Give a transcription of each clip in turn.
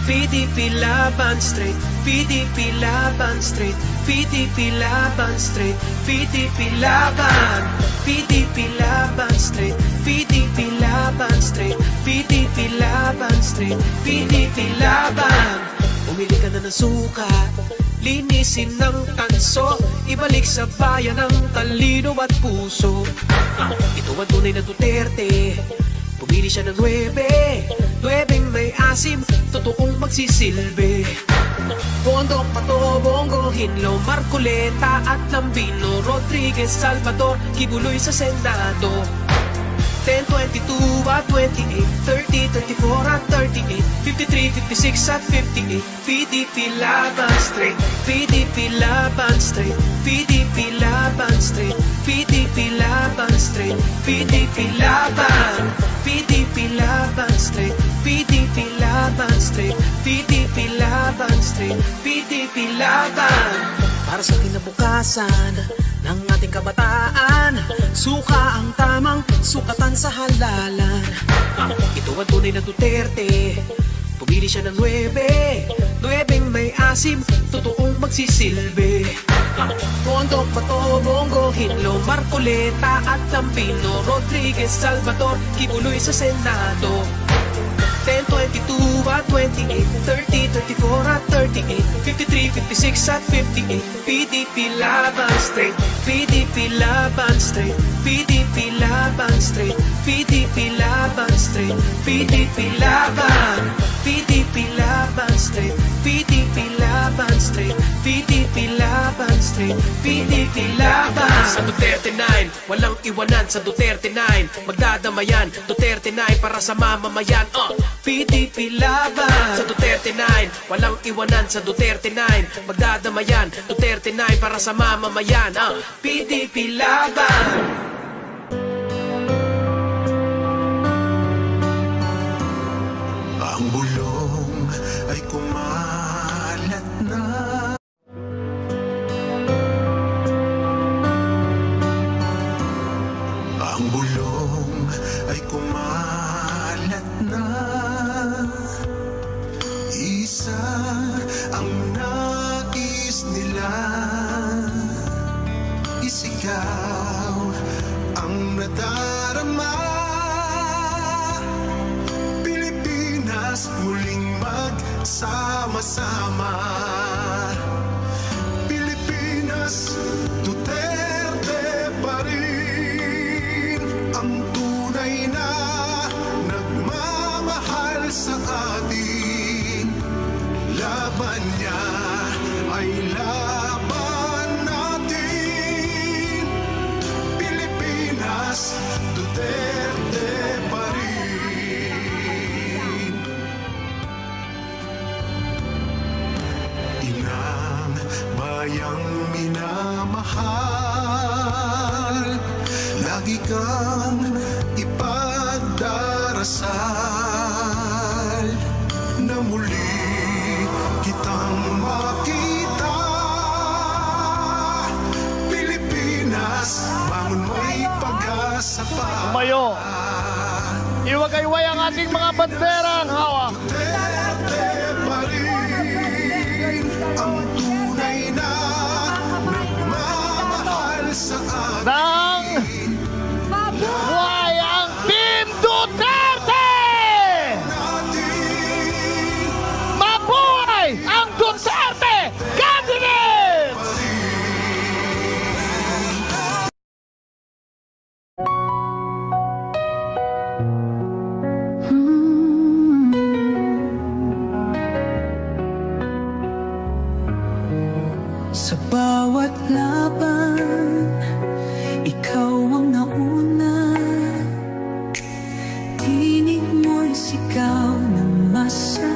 PDP laban straight, PDP laban straight, PDP laban straight, PDP laban, PDP laban straight, PDP laban straight, PDP laban straight, PDP laban. Umili ka na ng suka, linisin ng tanso, ibalik sa bayan ang talino at puso. Ito ang tunay na Duterte, pumili siya ng 9, 9 may asim, totoong magsisilbi. Bondok, Pato, Bongo, Hinlo, Marcoleta at Lambino, Rodriguez, Salvador, Kibuloy sa Senado. 10, 22 at 28, 30, 34 at 38, 53, 56 at 58, PDP laban straight, PDP laban straight, PDP laban straight, PDP laban straight, PDP laban, PDP laban straight, PDP laban straight, PDP laban straight, PDP laban. Para sa kinabukasan ng ating kabataan, suka ang tamang sukatan sa halalan. Ito ang tunay na Duterte, pumili siya ng 9, 9 may asim, totoong magsisilbi. Bondok, Pato, Bongo, Hinlo, Marcoleta at Lambino, Rodriguez, Salvador, Kibuloy sa Senado. 10, 22 at 28, 30, 34 at 38, 53, 56 at 58, PDP laban straight, PDP laban straight, PDP laban straight, PDP laban straight, PDP laban, PDP laban straight, PDP laban straight, PDP laban straight, PDP laban. Sa Duterte 9, walang iwanan sa Duterte 9, magdadamayan Duterte 9 para sa mamamayan. PDP laban. Sa Duterte 9, walang iwanan sa Duterte 9, magdadamayan Duterte 9 para sa mamamayan. PDP laban. Ang bulong ay kumalat na. Ang bulong ay kumalat na. Isa ang nais nila, isigaw ang nadarama. Pilipinas muling magsama-sama. Pilipinas, Duterte pa rin ang tunay na nagmamahal sa atin. Laban niya ay laban natin. Pilipinas, Duterte pa rin. Inang bayang minamahal, lagi kang ipagdarasal na muli kitang makita. Pilipinas, bangon mo'y pag-asa pa. Tumayo, iwagayway ang ating mga banderang hawak. Duterte pa rin ang tunay na nagmamahal sa atin. Nang buhay ang Team Duterte! Mabuhay ang Duterte Cabinet! Sa bawat laban, ikaw ang nauna. Tinig mo'y sigaw ng masa.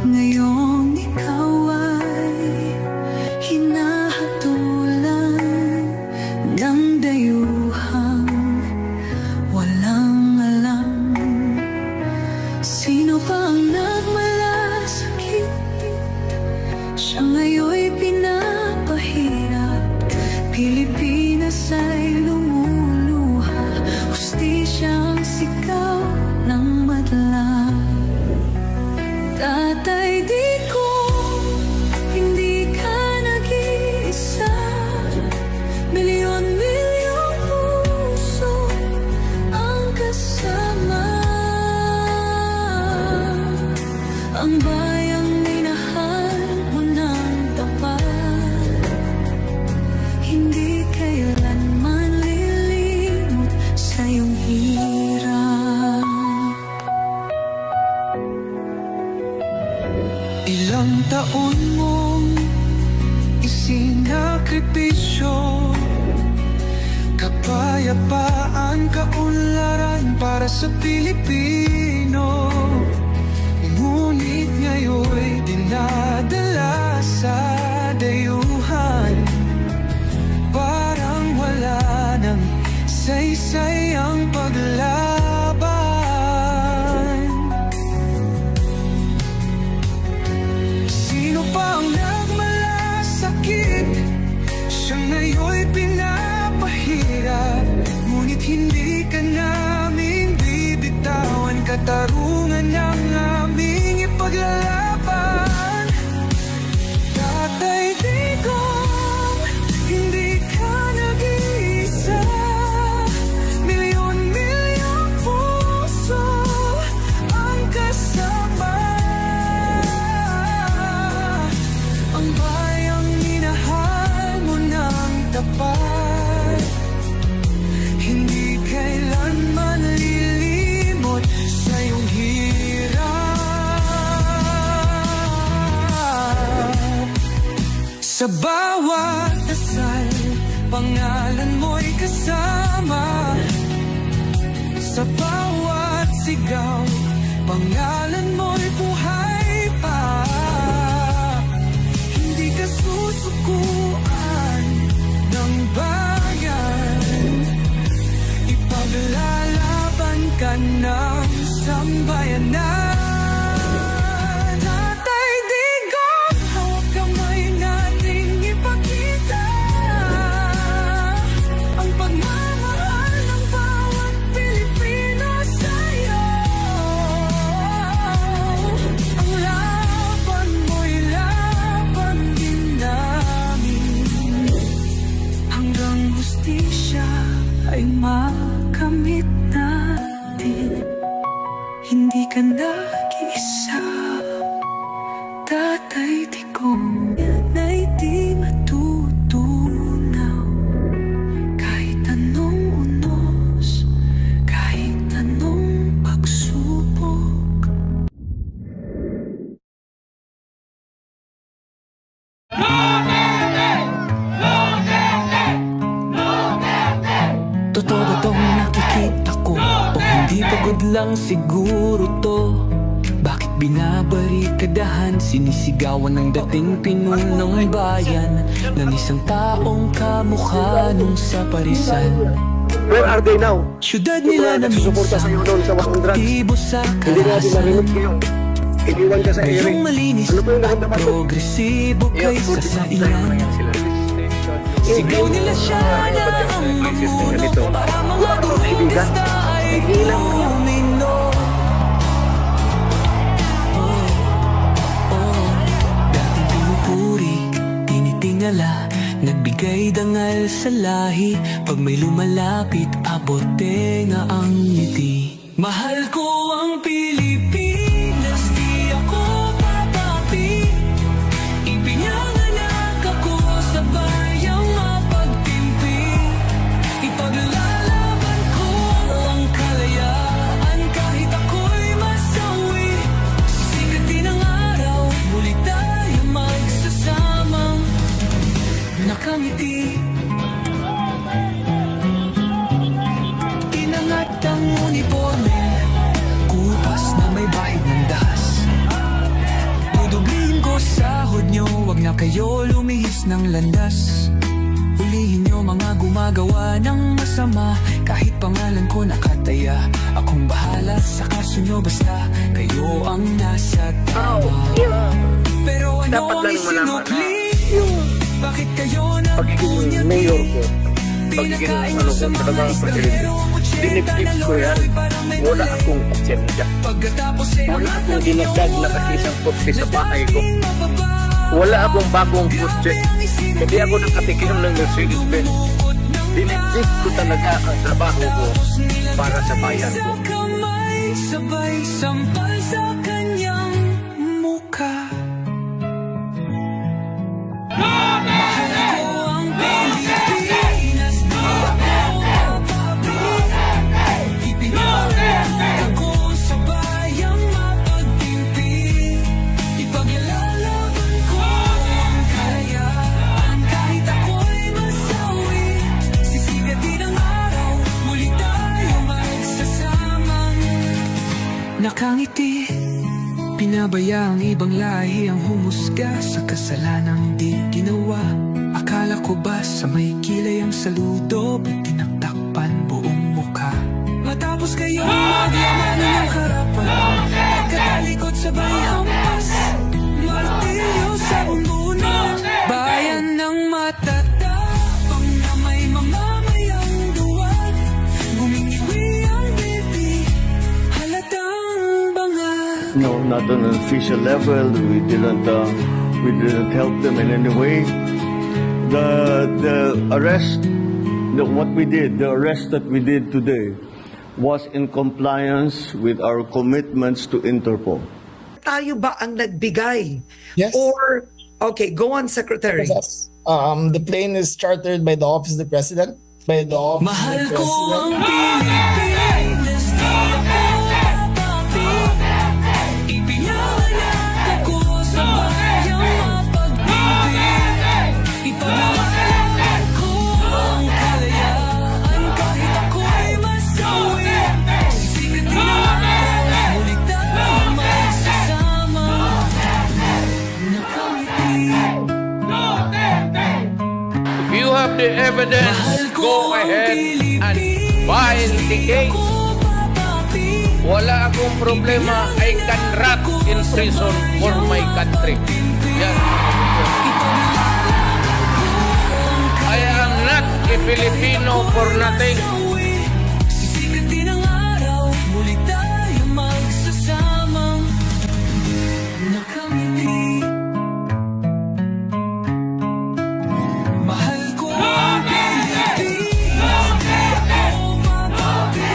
Ngayong ikaw ay hinahatulan ng dayuhang walang alam. Sino ba ang nagmalasakit? Siya ngayon'y pinapahirap. Pilipinas ay lumuluha, hustisyang sigaw ng madla. ang bayang minahal mo ng tapat. Hindi kailanman lilimot sa iyong hirap. Ilang taon mong isinakripisyo, kapayapaan, kaunlaran para sa Pilipino. Ngunit ngayon'y dinadala sa dayuhan, parang wala nang saysay ang paglaban. Sino pa ang nagmalasakit? Siya ngayon'y pinapahirap, ngunit hindi ka namin bibitawan. Katarungan ang aming ipaglalaban. Tatay Digong, hindi ka nag-iisa. Milyon-milyong puso ang kasama. Ang bayang minahal mo ng tapat, hindi kailanman lilimot sa iyong hirap. Sa bawat dasal, pangalan mo'y kasama. Sa bawat sigaw, pangalan mo'y buhay pa. Hindi ka susukuan ng bayan, ipaglalaban ka ng sambayanan. Tatay Digong, hawak kamay nating ipakita ang pagmamahal ng bawat Pilipino sa'yo. Ang laban mo'y laban din namin, hanggang hustisya ay makamit natin. Hindi ka nag-isa, Tatay Digong. Yan ay di matutunaw, kahit anong unos, kahit anong pagsubok. Totoo ba tong nakikita ko? O hindi pagod lang siguro to? Bakit binabarikadahan, sinisigawan ng dating pinunong bayan ng isang taong kamukha nung sa Parisan? Where are they now? Syudad nila na Susuporta sa iyo noon sa War on Drugs. aktibo sa Hindi natin marinig karahasan. kayo. Iniwan ka sa ere. Ngayong malinis Ano po yung at naramdaman mo? progresibo kaysa sa ilan. Sigaw nila siya na ang mamuno para mga turista ay lumino. Dating pinupuri, tinitingala, nagbigay dangal sa lahi. Pag may lumalapit, abot tenga ang ngiti. Mahal ko ang Pilipinas, di ako papapi. Ipinanganak ako sa bayang mapagtimpi. Ipaglalaban ko ang kalayaan kahit ako'y masawi. Sikat din ang araw, muli tayo magsasamang nakangiti. Inangat ang uniforme, kupas na may bahid ng dahas. Dudublihin ko sahod nyo, wag na kayo lumihis ng landas. Hulihin nyo mga gumagawa ng masama, kahit pangalan ko nakataya. Akong bahala sa kaso nyo, basta kayo ang nasa tama. Pero ano Dapat ang lang malaman isinukli? yung Bakit kayo pagiging mayor ko, pagiging ano ko, talagang presidente. Dinipip ko yan. Wala akong agenda. Wala akong dinagdag na isang kursi sa bahay ko. Wala akong bagong kursi. Hindi ako nakatikim ng Mercedes-Benz. Dinipip ko talaga ang trabaho ko para sa bayan ko. Sabay sampal sa kanyang nakangiti. Pinabaya ang ibang lahi ang humusga sa kasalanang di ginawa. Akala ko ba sa may kilay ang saludo, ba't tinaktakpan buong mukha? Matapos kayo maglaman ng harapan, pagkatalikod sabay hampas, martilyo sa bunbunan. Bayan ng matatapang na may mamamayang duwan, gumingiwi ang bibi, halatang bangal. No, not on an official level. We didn't help them in any way. The arrest, the arrest that we did today was in compliance with our commitments to Interpol. Tayo ba ang nagbigay? Yes. Or, okay, go on, Secretary. Yes. The plane is chartered by the Office of the President. By the Office Mahal of the ko ang President. Pilipinas, di ako papapi. Ipinanganak ako sa bayang mapag-ibig. Ipagmamalan ko ang kalayaan kahit ako'y masawi. Sisikatin ang araw, mulit tayo magsasama. Nakangiti. If you have the evidence, go ahead and file the case. Wala akong problema. I can rot in prison for my country. Yan. I am not a Filipino for nothing. Sisikatin ang araw, mulit tayo magsasamang nakangiti. Mahal ko ang Pilipinas, di ako papapi.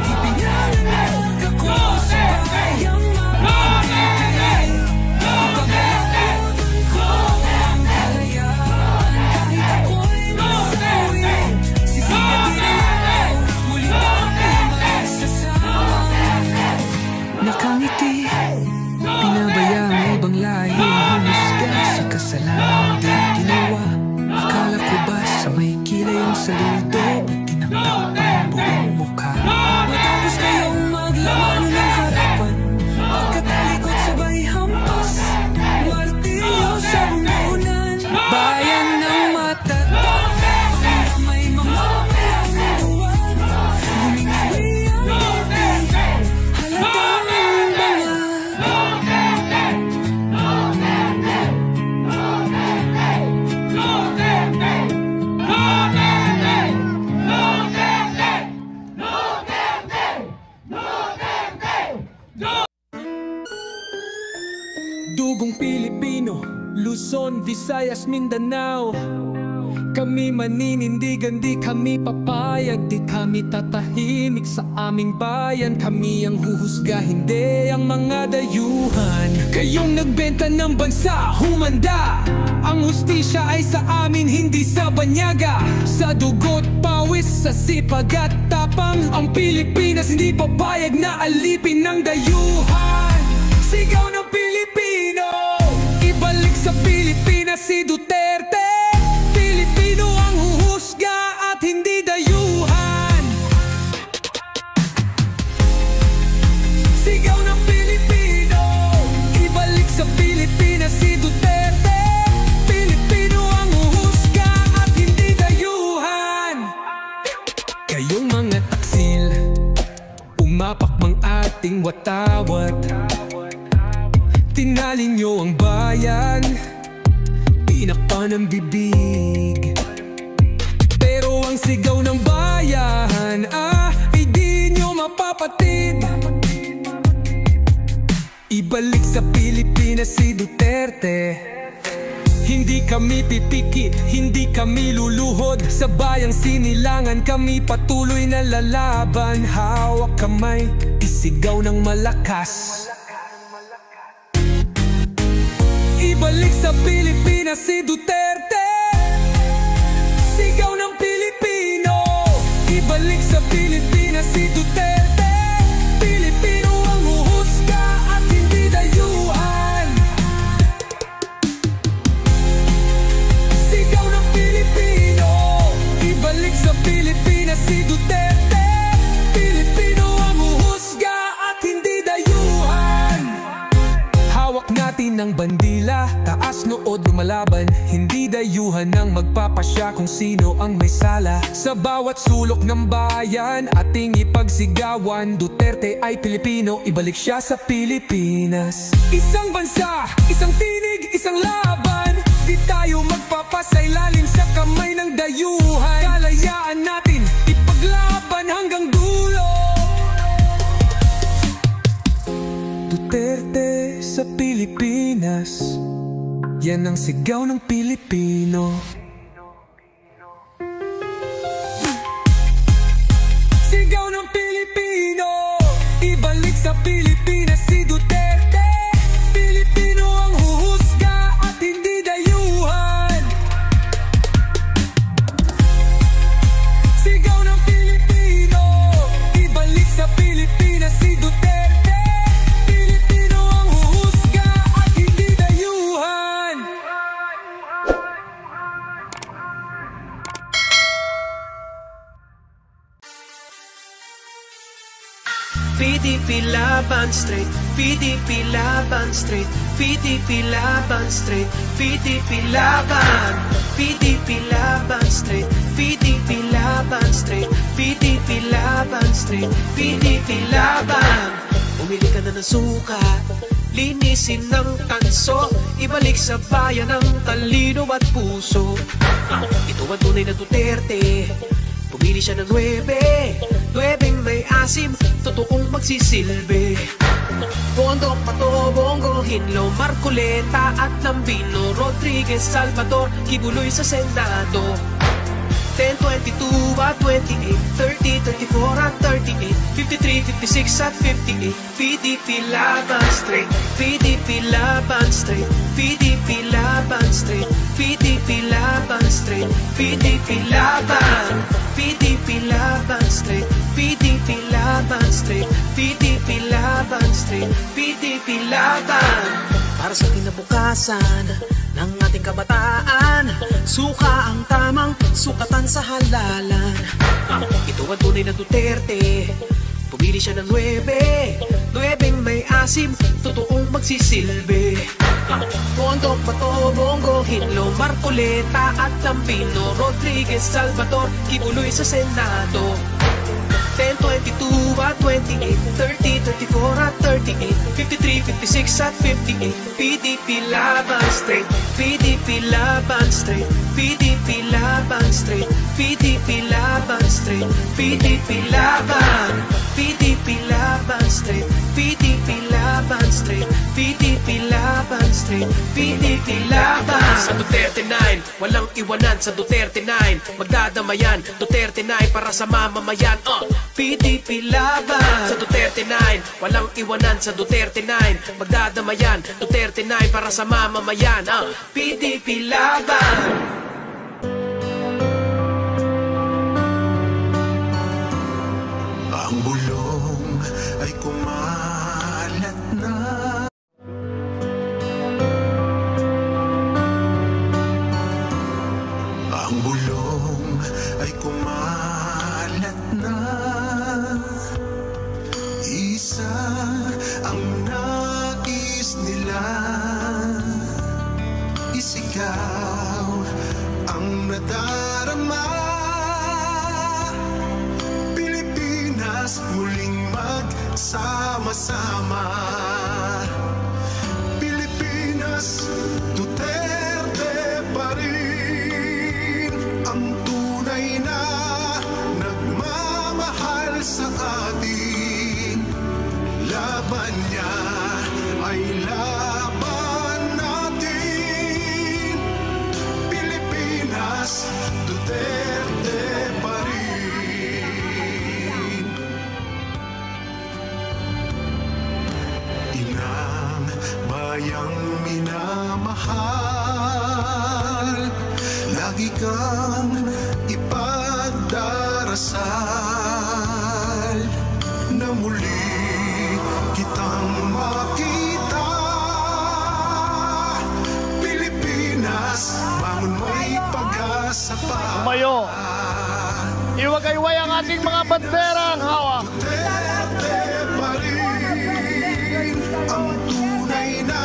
Ipinanganak ako sa bayang mapag-ibig. Ipagmamalan ko ang kalayaan kahit ako'y masawi. Sisikatin ang araw, muli tayo magsasama. Nakangiti, pinabaya ang ibang lahi ang humusga sa kasalanang di ginawa. Akala ko ba sa may kilay ang saludo, ba't tinaktakpan buong mukha? Matapos kayong maglaman ng harapan, pagkatalikod sabay hampas, martilyo sa bunbunan. Bayan ng matatapang na may mamamayang duwan, gumingiwi ang bibi, halatang bangal. Dugong Pilipino, Luzon, Visayas, Mindanao. Kami maninindigan, di kami papayag, di kami tatahimik sa aming bayan. Kami ang huhusga, hindi ang mga dayuhan. Kayong nagbenta ng bansa, humanda. Ang hustisya ay sa amin, hindi sa banyaga. Sa dugo't pawis, sa sipag at tapang, ang Pilipinas hindi papayag na alipin ng dayuhan. Sigaw ng Pilipino, ibalik sa Pilipinas si Duterte. Pilipino ang huhusga at hindi dayuhan. Sigaw ng Pilipino, ibalik sa Pilipinas si Duterte. Pilipino ang huhusga at hindi dayuhan. Kayong mga taksil, umapak mang ating watawat. Tinalin nyo ang bayan, tinakpan ang bibig. Pero ang sigaw ng bayan, ay di nyo mapapatid. Ibalik sa Pilipinas si Duterte. Hindi kami pipikit, hindi kami luluhod. Sa bayang sinilangan kami patuloy na lalaban. Hawak kamay, isigaw ng malakas. Ibalik sa Pilipinas si Duterte. Sigaw ng Pilipino, ibalik sa Pilipinas si Duterte. Pilipino ang huhusga at hindi dayuhan. Sigaw ng Pilipino, ibalik sa Pilipinas si Duterte. Pilipino ang huhusga at bandila, taas nood lumalaban. Hindi dayuhan ng magpapasya kung sino ang may sala. Sa bawat sulok ng bayan, ating ipagsigawan. Duterte ay Pilipino, ibalik siya sa Pilipinas. Isang bansa, isang tinig, isang laban. Di tayo magpapasailalim sa kamay ng dayuhan. Kalayaan natin, ipaglaban hanggang dulo. Duterte sa Pilipinas, yan ang sigaw ng Pilipino. Sigaw ng Pilipino, ibalik sa Pilipinas si Duterte. Pilipino ang huhusga at hindi dayuhan. Sigaw ng Pilipino, ibalik sa Pilipinas si Duterte. PDP laban straight, PDP laban straight, PDP laban straight, PDP laban, PDP laban straight, PDP laban straight, PDP laban straight, PDP laban. Umili ka na ng suka, linisin ng tanso, ibalik sa bayan ang talino at puso. Ito ang tunay na Duterte, pumili siya ng 9 may asim, totoong magsisilbi. Bondok, Pato, Bongo, Hinlo, Marcoleta at Lambino, Rodriguez, Salvador, Kibuloy sa Senado. 10, 22 at 28, 30, 34 at 38, 53, 56 at 58. PDP laban straight, PDP laban straight, PDP laban straight, PDP laban straight, PDP laban, PDP laban straight, PDP laban straight, PDP laban straight, PDP laban. Para sa kinabukasan ng ating kabataan, suka ang tamang sukatan sa halalan. Ito ang tunay na Duterte, pumili siya ng 9 may asim, totoong magsisilbi. Bondok, Pato, Bongo, Hinlo, Marcoleta at Lambino, Rodriguez, Salvador, Kibuloy sa Senado. 10, 22 at 28, 30, 34 at 38, 53, 56 at 58. PDP laban straight, PDP laban straight, PDP laban straight, PDP laban straight, PDP laban, PDP laban straight, PDP laban straight, PDP laban straight, PDP laban. Sa Duterte 9, walang iwanan sa Duterte 9, magdadamayan Duterte 9 para sa mamamayan. PDP laban. Sa Duterte 9, walang iwanan sa Duterte 9, magdadamayan Duterte 9 para sa mamamayan. PDP laban. Ang bulong ay kumalat na. Ang bulong ay kumalat na. Isa ang nais nila, isigaw ang nadarama. Pilipinas muling magsama-sama. Pilipinas, Duterte pa rin ang tunay na nagmamahal sa atin. Laban niya ay laban natin. Pilipinas, Duterte pa rin. Inang bayang minamahal, lagi kang ipagdarasal na muli kitang makita. Pilipinas, bangon mo'y pag-asa pa. Tumayo. Iwagayway ang ating mga banderang hawak. Duterte pa rin ang tunay na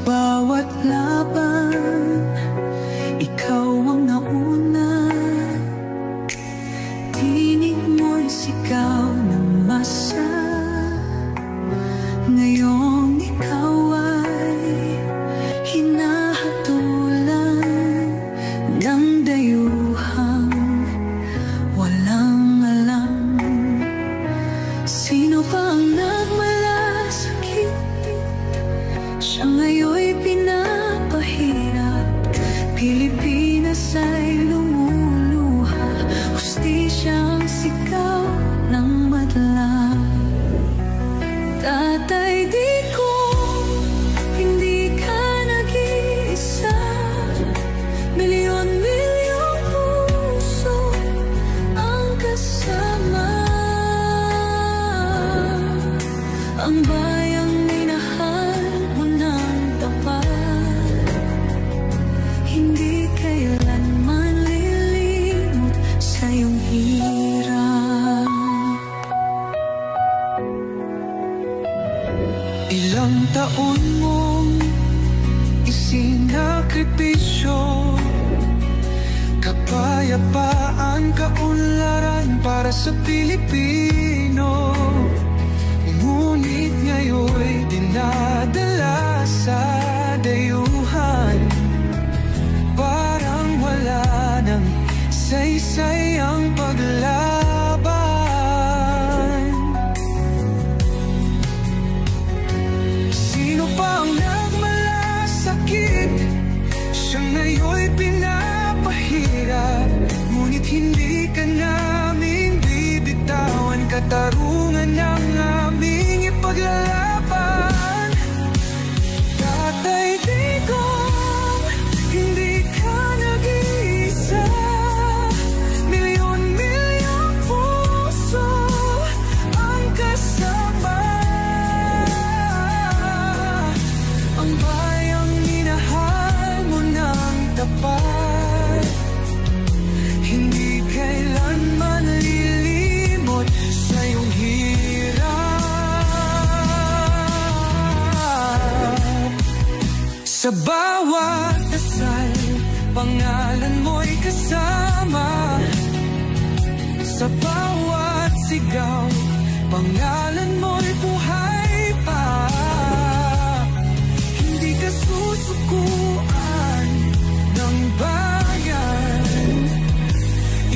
bawat laban, ikaw ang nauna. Tinig mo'y sigaw ng masa. Ngayong ikaw ay hinahatulan ng dayuhang walang alam. Sino ba ang nagmalasakit? Siya ngayon'y pinapahirap. Pilipinas ay lumuluha. Hustisyang sigaw ng madla. Tatay, di ko hindi ka nag-iisa. Milyon-milyong puso ang kasama. Ang bayang minahal mo ng tapat, hindi kailanman lilimot sa iyong hirap. Ilang taon mong isinakripisyo, kapayapaan, kaunlaran para sa Pilipino. Ngunit ngayon'y dinadala sa dayuhan. Parang wala nang saysay ang paglaban. Sino pa ang nagmalasakit? Siya ngayon'y pinapahirap. Ngunit hindi ka namin bibitawan. Katarungan ng aming ipaglalaban. Tatay, digong, hindi ka nag-iisa. Milyon-milyong puso ang kasama. Ang bayang minahal mo ng tapat, hindi kailanman lilimot sa iyong hirap. Sa bawat dasal, pangalan mo'y kasama. Sa bawat sigaw, pangalan mo'y buhay pa. Hindi ka susukuan ng bayan.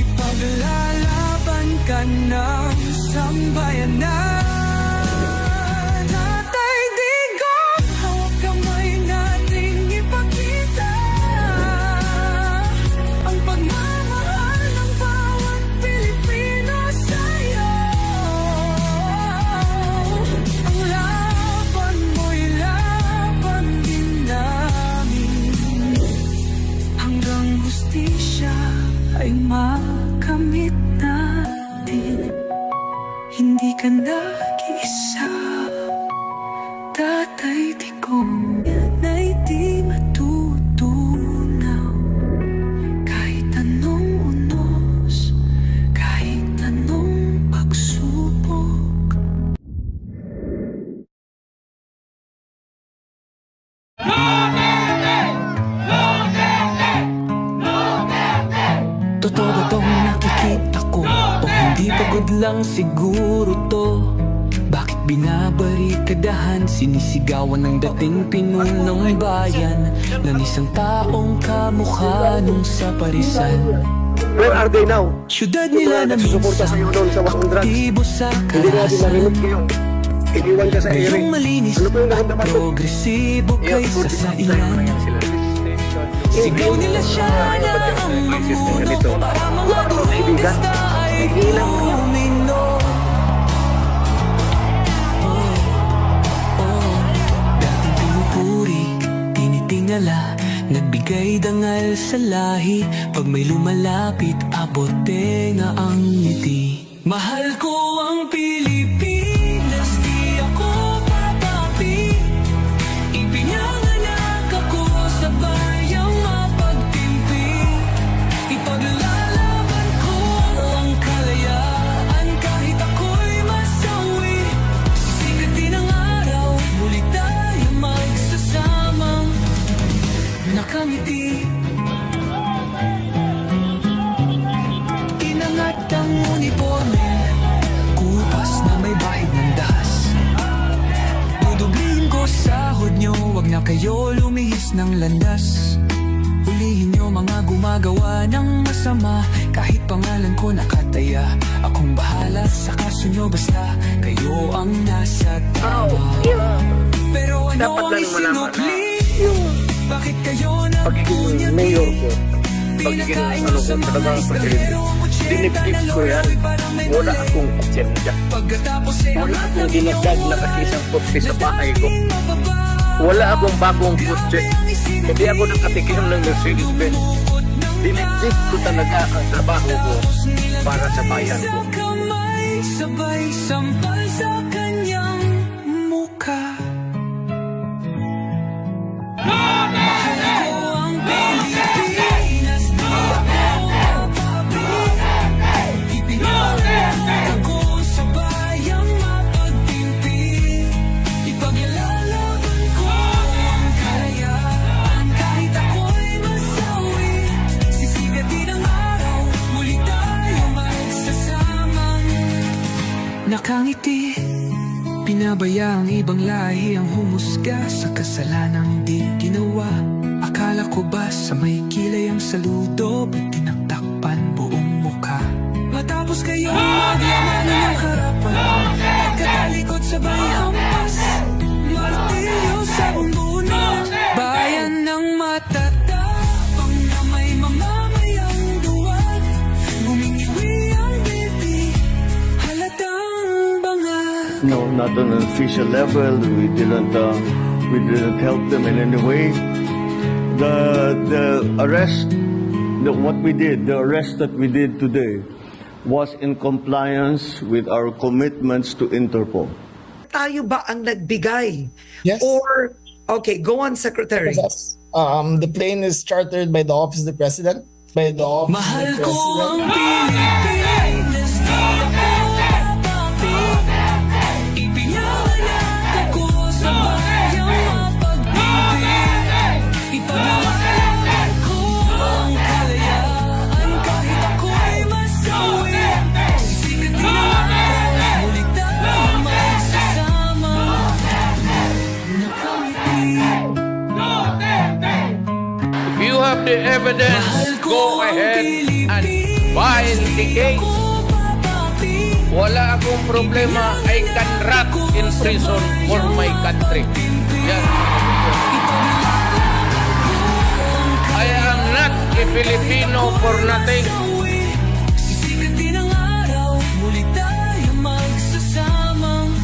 Ipaglalaban ka ng sambayanan. Tatay, digong, hawak kamay nating ipakita ang pagmamahal ng bawat Pilipino sa'yo. Ang laban mo'y laban din namin, hanggang hustisya ay makamit natin. Hindi ka nag-iisa, tatay, di ko na'y di matutunaw. Kahit anong unos, kahit anong pagsubok. Totoo ba tong nakikita ko? O hindi pagod lang siguro to? Bakit binabarikadahan, sinisigawan ng dating pinunong bayan ng isang taong kamukha nung sa parisan? Where are they now? Syudad nila na minsan aktibo sa karahasan. Iniwan ka sa ere. Ngayong malinis at progresibo kaysa sa ilan. Sigaw nila siya na ang mamuno para mga turista ay lumino. Dating pinupuri, tinitingala, nagbigay dangal sa lahi. Pag may lumalapit, abote na ang ngiti. Mahal ko ang Pilipinas, di ako papapi. Ipinanganak ako sa bayang mapagtimpi. Ipaglalaban ko ang kalayaan kahit ako'y masawi. Sikat din ang araw, muli tayo magsasama. kayo lumihis ng landas. Hulihin niyo mga gumagawa ng masama. Kahit pangalan ko nakataya, akong bahala sa kaso niyo, basta kayo ang nasa tama. Pero ano ang isinukli? Bakit kayo pagiging mayor ko, pagiging ano ko, talagang presidente, diniptip ko yan. Wala akong agenda. Wala akong dinagdag na kakisang poste sa bahay ko. Wala akong bagong kotse. Hindi ako nakatikim ng Mercedes-Benz. Diniptip ko talaga ang trabaho ko para sa bayan ko. Sabay sampal sa kanyang mukha. Nakangiti, pinabaya ang ibang lahi ang humusga sa kasalanang di ginawa. Akala ko ba sa may kilay ang saludo, ba't tinaktakpan buong mukha? Matapos kayong maglaman ng harapan, pagkatalikod sabay hampas, martilyo sa umbunan. Bayan ng matatapang na may mamamayang duwan, gumingiwi ang bibig, halatang no, not on an official level. We didn't help them in any way. The arrest, what we did, the arrest that we did today, was in compliance with our commitments to Interpol. Tayo ba ang nagbigay? Yes. Or, okay, go on, Secretary. The plane is chartered by the Office of the President. By the Office Mahal of the ko ang President. Pilipinas, di ako papapi. Ipinahayag ako sa bayang mapagpipig. Ipaglalaan ko ang kalayaan kahit ako'y masawi. Sisigatin ang araw, muli tayo magsasama. Nakangiti. If you have the evidence, go ahead and file the case. Wala akong problema. I can rot in prison for my country. Yan. I am not a Filipino for nothing. Sisigatin ang araw, muli tayo magsasamang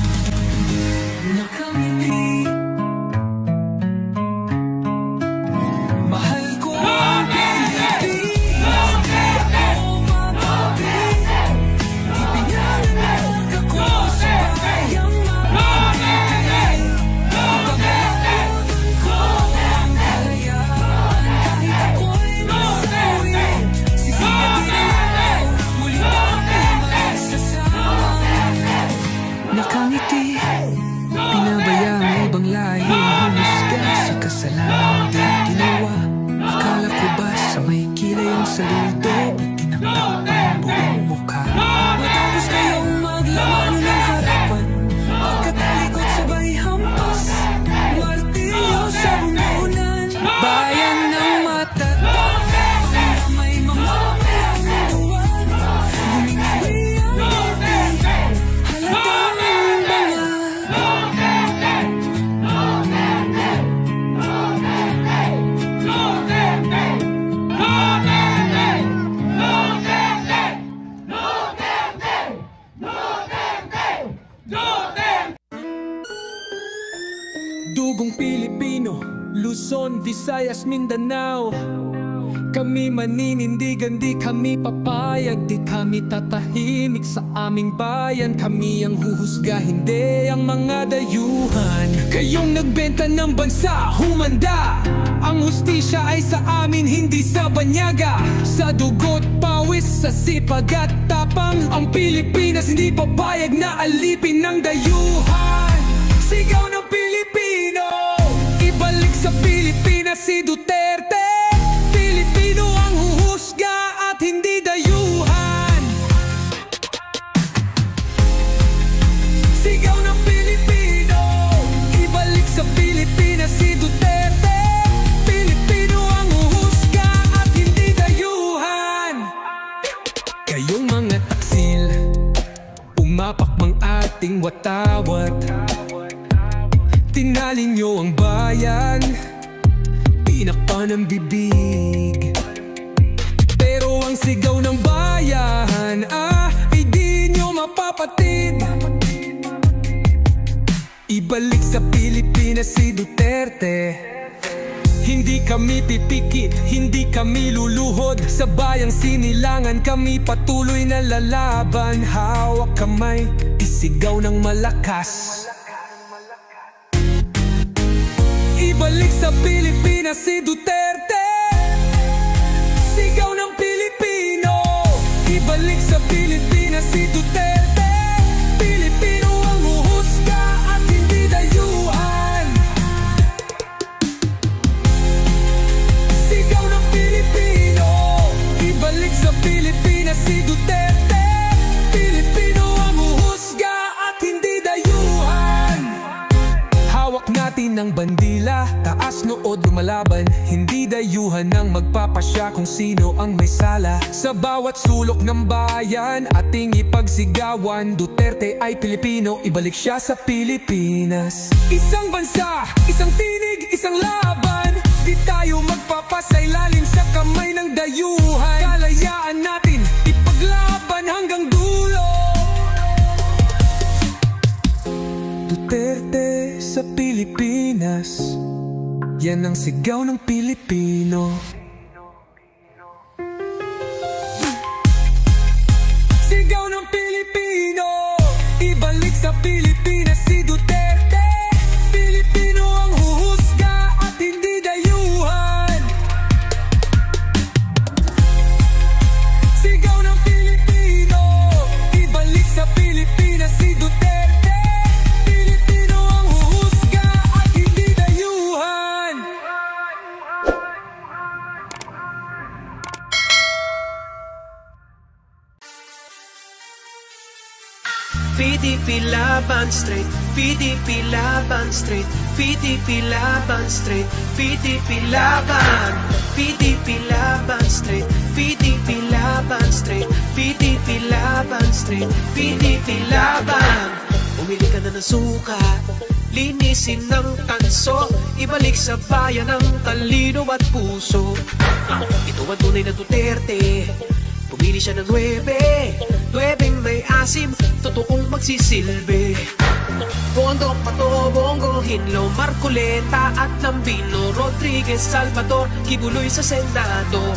nakangiti. Mahal ko ang Pilipinas, di ako mapapi. Ipinanganak ako sa bayang mapagpipig. Ipaglalaan ko ang kalayaan kahit ako'y masawi. Sisigatin ang araw, muli tayo magsasama. Nakangiti, pinabaya ang ibang lahi ang humusga sa kasalanang di ginawa. Akala ko ba sa may kilay ang saludo, ba't tinaktakpan buong mukha? Matapos kayong maglaman ng harapan, pagkatalikod sabay hampas, martilyo sa umbunan. Bayan ng matatapang na may mamamayang duwan, gumingiwi ang bibig, halatang banga. Dugong Pilipino, Luzon, Visayas, Mindanao. Kami maninindigan, di kami papayag, di kami tatahimik sa aming bayan. Kami ang huhusga, hindi ang mga dayuhan. Kayong nagbenta ng bansa, humanda. Ang hustisya ay sa amin, hindi sa banyaga. Sa dugot, pawis, sa sipag at tapang, ang Pilipinas hindi papayag na alipin ng dayuhan. Sigaw ng Pilipino, ibalik sa Pilipinas si Duterte. Pilipino ang huhusga at hindi dayuhan. Sigaw ng Pilipino, ibalik sa Pilipinas si Duterte. Aralin nyo ang bayan, tinakpan ng bibig. Pero ang sigaw ng bayan, ay di nyo mapapatid. Ibalik sa Pilipinas si Duterte. Hindi kami pipikit, hindi kami luluhod. Sa bayang sinilangan kami patuloy na lalaban. Hawak kamay, isigaw ng malakas. Ibalik sa Pilipinas si Duterte. Sigaw ng Pilipino. Ibalik sa Pilipinas si Duterte. Pilipino ang huhusga at hindi dayuhan. Sigaw ng Pilipino. Ibalik sa Pilipinas si Duterte. Pilipino ang huhusga at hindi dayuhan. Hawak natin ang bandila, taas nood lumalaban. Hindi dayuhan ang magpapasya kung sino ang may sala. Sa bawat sulok ng bayan, ating ipagsigawan. Duterte ay Pilipino, ibalik siya sa Pilipinas. Isang bansa, isang tinig, isang laban. Di tayo magpapasailalim sa kamay ng dayuhan. Kalayaan natin, ipaglaban hanggang dulo. Duterte sa Pilipinas, yan ang sigaw ng Pilipino. Sigaw ng Pilipino. Ibalik sa Pilipinas si Duterte. Pilipino ang huhusga at hindi dayuhan. Sigaw ng Pilipino. Ibalik sa Pilipinas si Duterte. Pilipino ang huhusga at hindi dayuhan. PDP laban straight, PDP laban straight, PDP laban straight, PDP laban, PDP laban straight, PDP laban straight, PDP laban straight, PDP laban. Umili ka na ng suka, linisin ng tanso, ibalik sa bayan ang talino at puso. Ito ang tunay na Duterte. Pumili siya ng 9 may asim, totoong magsisilbi. Bondok, Pato, Bongo, Hinlo, Marcoleta at Lambino, Rodriguez, Salvador, Kibuloy sa Senado.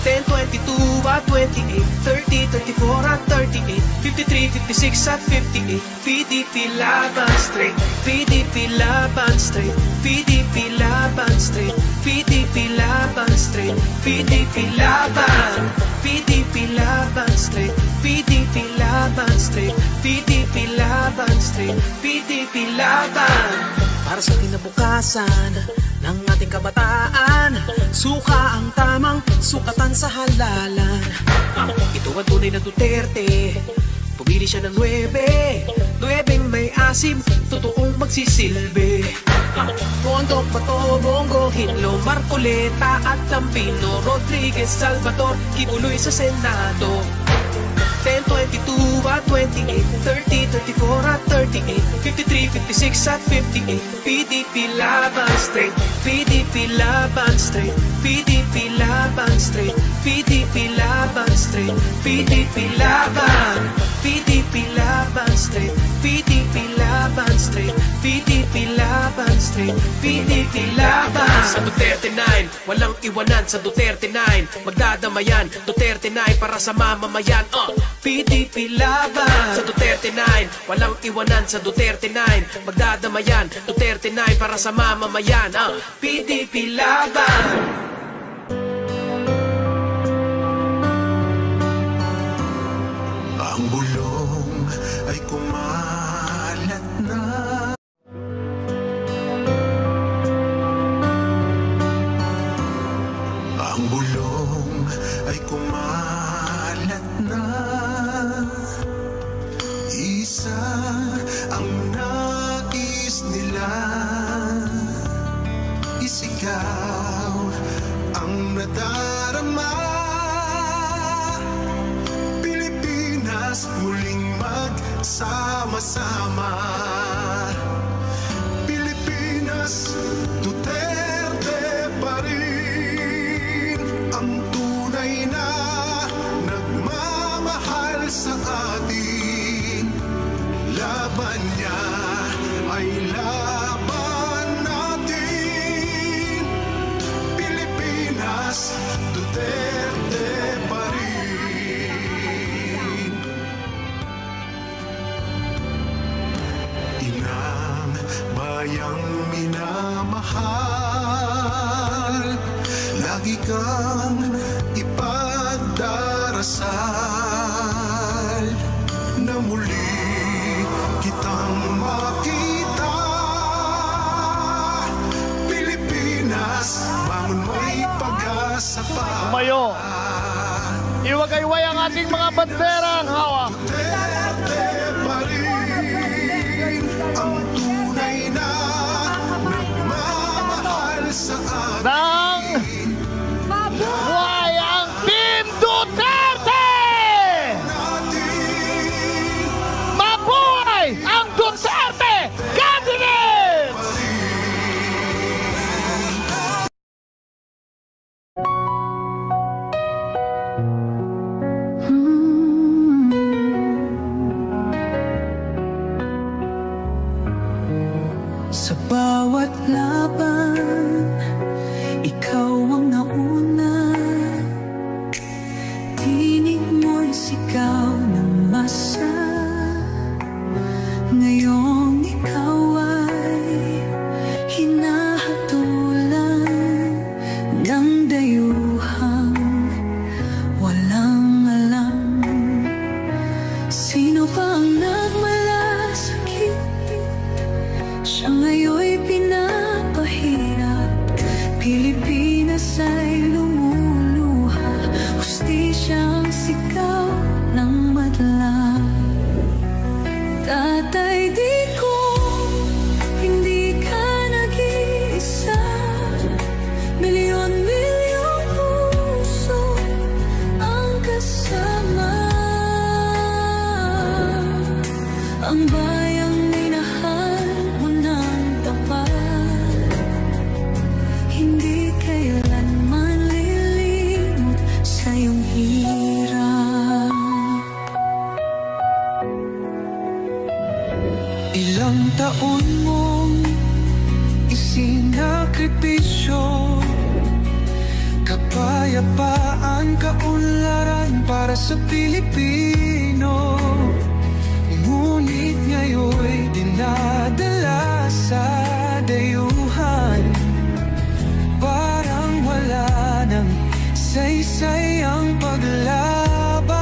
10, 22 at 28, 30, 34 at 38, 53, 56 at 58. PDP laban straight, PDP laban straight, PDP laban straight, PDP laban straight, PDP laban, PDP laban straight, PDP laban straight, PDP laban straight, PDP laban. Para sa kinabukasan ng ating kabataan, suka ang tamang sukatan sa halalan. Ito ang tunay na Duterte. Pumili siya ng 9 may asim, totoong magsisilbi. Bondok, Pato, Bongo, Hinlo, Marcoleta at Lambino, Rodriguez, Salvador, Kibuloy sa Senado. 10, 22 at 28, 30, 34 at 38, 53, 56 at 58. PDP laban straight, PDP laban straight, PDP laban straight, PDP laban straight, PDP laban, PDP laban straight, PDP laban straight, PDP laban straight, PDP laban. Sa Duterte 9, walang iwanan. Sa Duterte 9, magdadamayan. Duterte 9 para sa mamamayan. PDP laban. Sa Duterte 9, walang iwanan. Sa Duterte 9, magdadamayan. Duterte 9 para sa mamamayan. PDP laban. Ang bulong ay kumalat na. Ang bulong ay kumalat na. Isa ang nais nila, isigaw bayang minamahal, lagi kang ipagdarasal na muli kitang makita. Pilipinas, bangon may pag-asa pa. Tumayo! Iwagayway ang ating mga banderang hawak. Duterte pa rin ang tunay na nagmamahal sa atin. Buhay ang Team Duterte! Mabuhay ang Duterte Cabinet! Sa bawat laban, ikaw ang nauna. Tinig mo'y sigaw ng masa. Ngayong ikaw ay hinahatulan ng dayuhang walang alam. Sino ba ang nagmalasakit? Siya ngayon'y pinapahirap. Pilipinas ay lumuluha. Hustisyang sigaw ng madla. Tatay, di ko hindi ka nag-iisa. Milyon-milyong puso ang kasama. Ang bayang minahal mo ng tapat, hindi kailanman lilimot sa iyong hirap. Ilang taon mong isinakripisyo, kapayapaan, kaunlaran para sa Pilipino. Ngunit ngayon'y dinadala sa dayuhan. Parang wala nang saysay ang paglaban.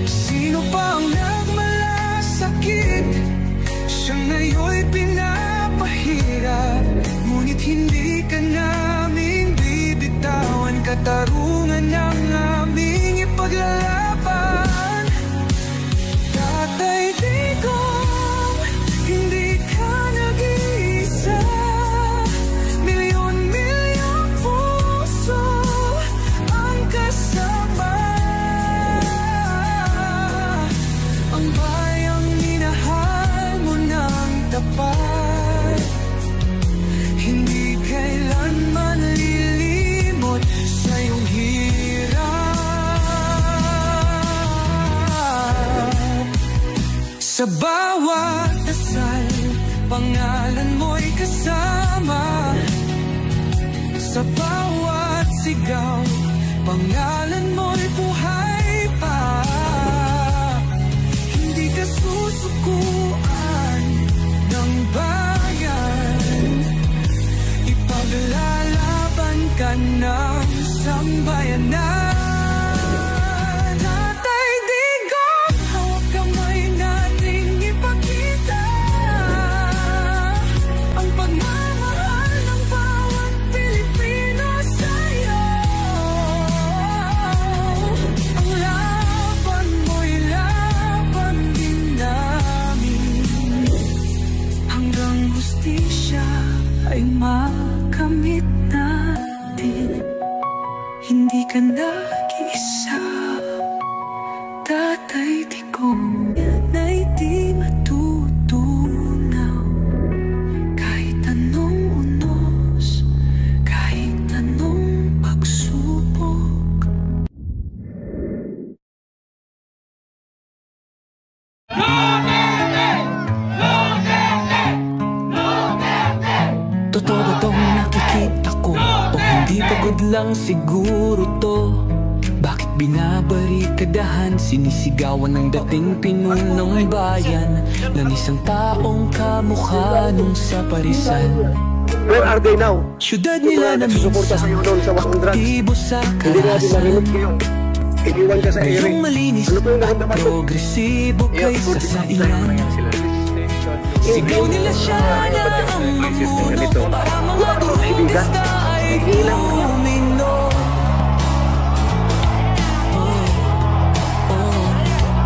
Sino pa ang nagmalasakit? Siya ngayon'y pinapahirap. Ngunit hindi ka naming bibitawan. Katarungan ng aming ipaglalaban. Tatay, digong, hindi ka nag-iisa. Milyon-milyong puso ang kasama. Ang bayang minahal mo ng tapat, hindi kailanman lilimot sa iyong hirap. Sa bawat dasal, pangalan mo'y kasama. Sa bawat sigaw, pangalan mo'y buhay pa. Hindi ka susukuan ng bayan. Ipaglalaban ka ng sambayanan. Tatay, digong, hawak kamay nating ipakita ang pagmamahal ng bawat Pilipino sa'yo. Ang laban mo'y laban din namin, hanggang hustisya ay makamit natin. Hindi ka nag-iisa, tatay, di ko na'y di matutunaw. Kahit anong unos, kahit anong pagsubok. Totoo ba tong nakikita ko? O hindi pagod lang siguro to? Bakit binabarikadahan, sinisigawan ng dating pinunong bayan ng isang taong kamukha nung sa Parisan. Where are they now? Syudad nila na sa'yo doon sa Wakong Drugs. aktibo sa Hindi natin karahasan. narinig kayo. Iniwan ka sa ere. Ngayong malinis Ano po yung at naramdaman mo? progresibo kaysa sa ilan. Sigaw nila siya na ang mamuno para mga turista ay lumino.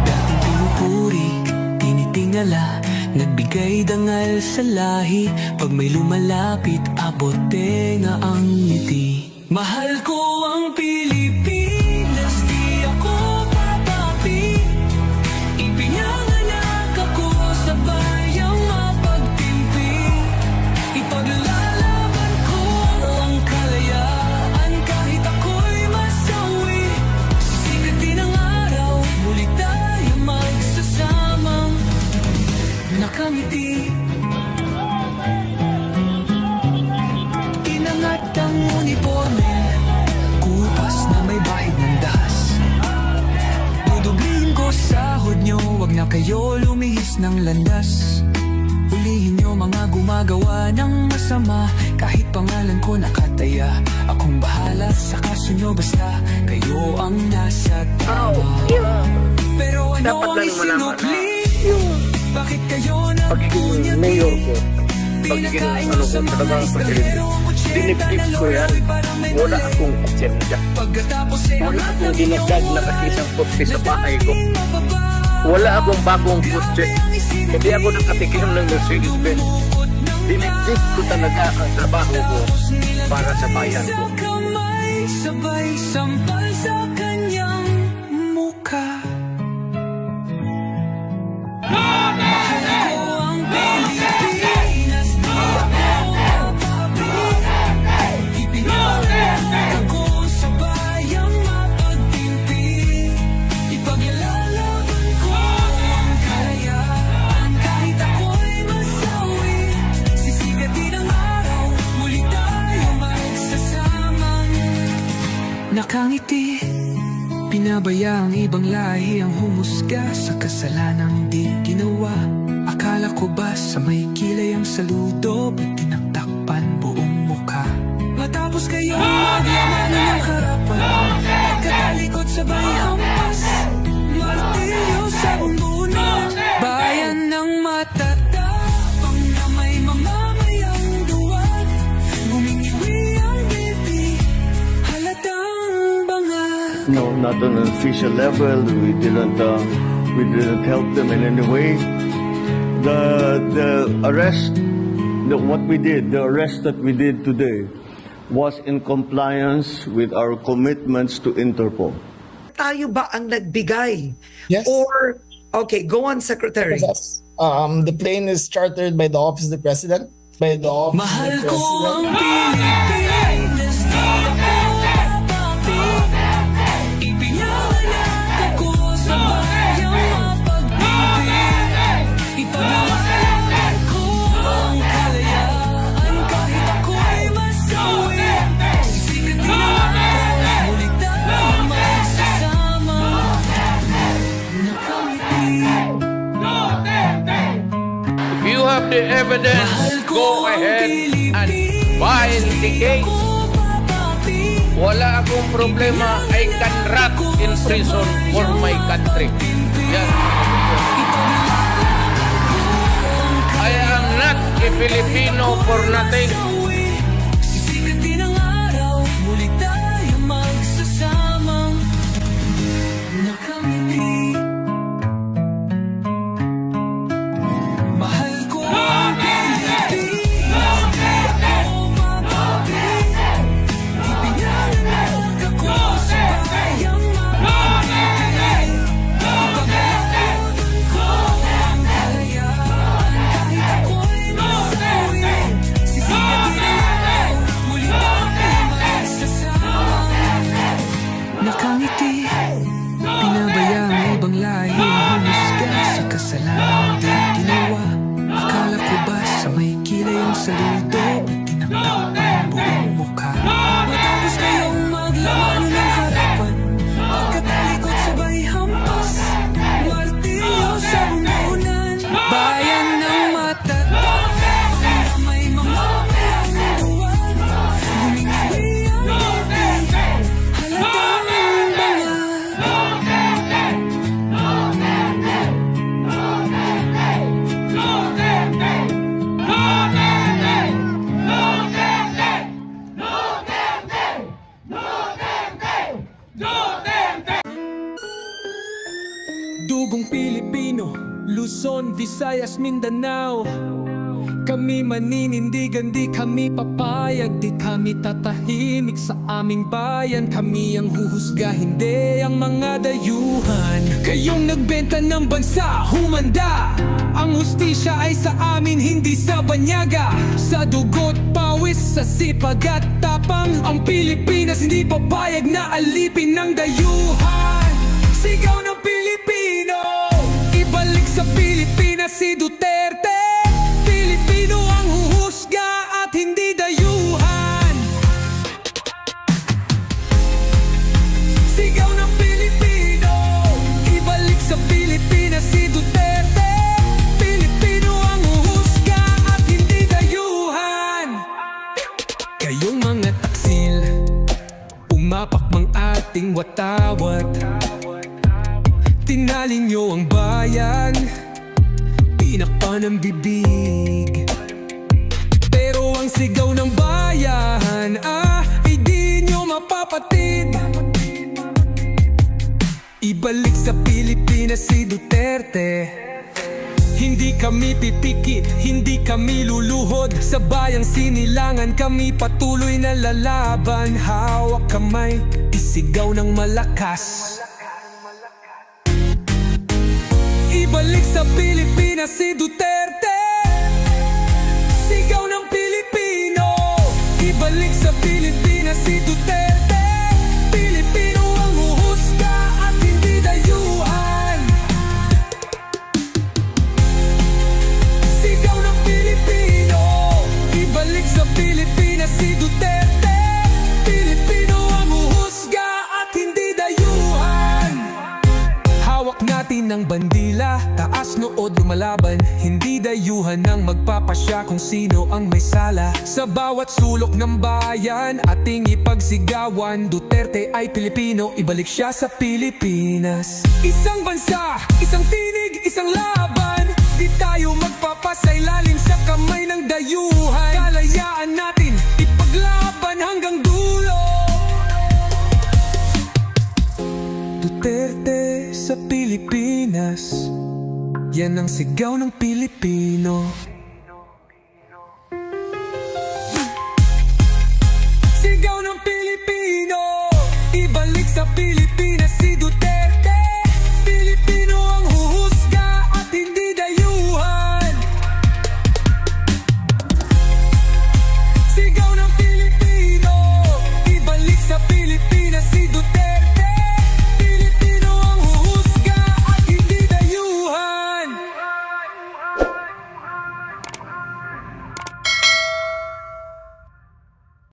Dating pinupuri, tinitingala, nagbigay dangal sa lahi. Pag may lumalapit, abot tenga ang ngiti. Mahal ko ang Pilipinas, di ako papapi. Ipinanganak ako sa bayang mapagtimpi. Ipaglalaban ko ang kalayaan kahit ako'y masawi. Sisikat din ang araw, muli tayo magsasamang nakangiti. Inangat ang uniforme, kupas na may bahid ng dahas. Dudublihin ko sahod nyo, wag na kayo lumihis ng landas. Hulihin nyo mga gumagawa ng masama, kahit pangalan ko nakataya. Akong bahala sa kaso nyo, basta kayo ang nasa tama. Pero ano ang isinukli? Bakit kayo Pagiging mayor ko, pagiging ano ko talaga presidente, dinipip ko yan. Wala akong agenda. Wala akong dinagdag na isang kotse sa bahay ko. Wala akong bagong kotse. Hindi ako nakatikim ng Mercedes-Benz. Dinipip ko talaga ang trabaho ko para sa bayan ko. Sabay sampal sa kanyang mukha. Nakangiti, pinabaya ang ibang lahi ang humusga sa kasalanang di ginawa. Akala ko ba sa may kilay ang saludo, tinaktakpan buong mukha. Matapos kayo maglamanan ng harapan, pagkatalikod sabay hampas, martilyo sa bunbunan. Bayan ng matatapang na may mamamayang duwag, gumingiwi ang bibi, halatang bangal. No, not on an official level. We didn't help them in any way. The arrest, what we did, the arrest that we did today, was in compliance with our commitments to Interpol. Tayo ba ang nagbigay? Yes. Or, okay, go on, Secretary. Yes. The plane is chartered by the Office of the President. By the Office Mahal of the ko ang President. Pilipinas, di ako papapi. Ipinanganak ako sa bayang mapagtimpi. Ipaglalaban ko ang kalayaan kahit ako'y masawi. Sisikat din ang araw, muli tayo magsasama. Nakangiti. If you have the evidence, go ahead and file the case. Wala akong problema. I can rot in prison for my country. Yan. I am not a Filipino for nothing. Sisikat din ang araw, muli tayo magsasamang nakangiti. Mahal ko ang Pilipinas, di ako papapi. Ipinanganak ako sa bayang mapagtimpi. Ipaglalaban ko ang kalayaan kahit ako'y masawi. Sisikat din Pilipino, Luzon, Visayas, Mindanao. Kami maninindigan, di kami papayag, di kami tatahimik sa aming bayan. Kami ang huhusga, hindi ang mga dayuhan. Kayong nagbenta ng bansa, humanda. Ang hustisya ay sa amin, hindi sa banyaga. Sa dugot, pawis, sa sipag at tapang. Ang Pilipinas hindi papayag na alipin ng dayuhan. Sigaw ng Pilipino, ibalik sa Pilipinas si Duterte. Pilipino ang huhusga at hindi dayuhan. Sigaw ng Pilipino, ibalik sa Pilipinas si Duterte. Pilipino ang huhusga at hindi dayuhan. Kayong mga taksil, umapak mang ating watawat. Tinalin nyo ang bayan, tinakpan ang bibig. Pero ang sigaw ng bayan, ay di nyo mapapatid. Ibalik sa Pilipinas si Duterte. Hindi kami pipikit, hindi kami luluhod. Sa bayang sinilangan kami patuloy na lalaban. Hawak kamay, isigaw ng malakas. Ibalik sa Pilipinas si Duterte. Sigaw ng Pilipino, ibalik sa Pilipinas si Duterte. Pilipino ang huhusga at hindi dayuhan. Sigaw ng Pilipino, ibalik sa Pilipinas si Duterte. Pilipino ang huhusga at hindi dayuhan. Hawak natin ang bandila, taas nood lumalaban. Hindi dayuhan ang magpapasya kung sino ang may sala. Sa bawat sulok ng bayan, ating ipagsigawan. Duterte ay Pilipino, ibalik siya sa Pilipinas. Isang bansa, isang tinig, isang laban. Di tayo magpapasailalim sa kamay ng dayuhan. Kalayaan natin, ipaglaban hanggang dulo. Duterte sa Pilipinas, yan ang sigaw ng Pilipino. Sigaw ng Pilipino, ibalik sa Pilipinas.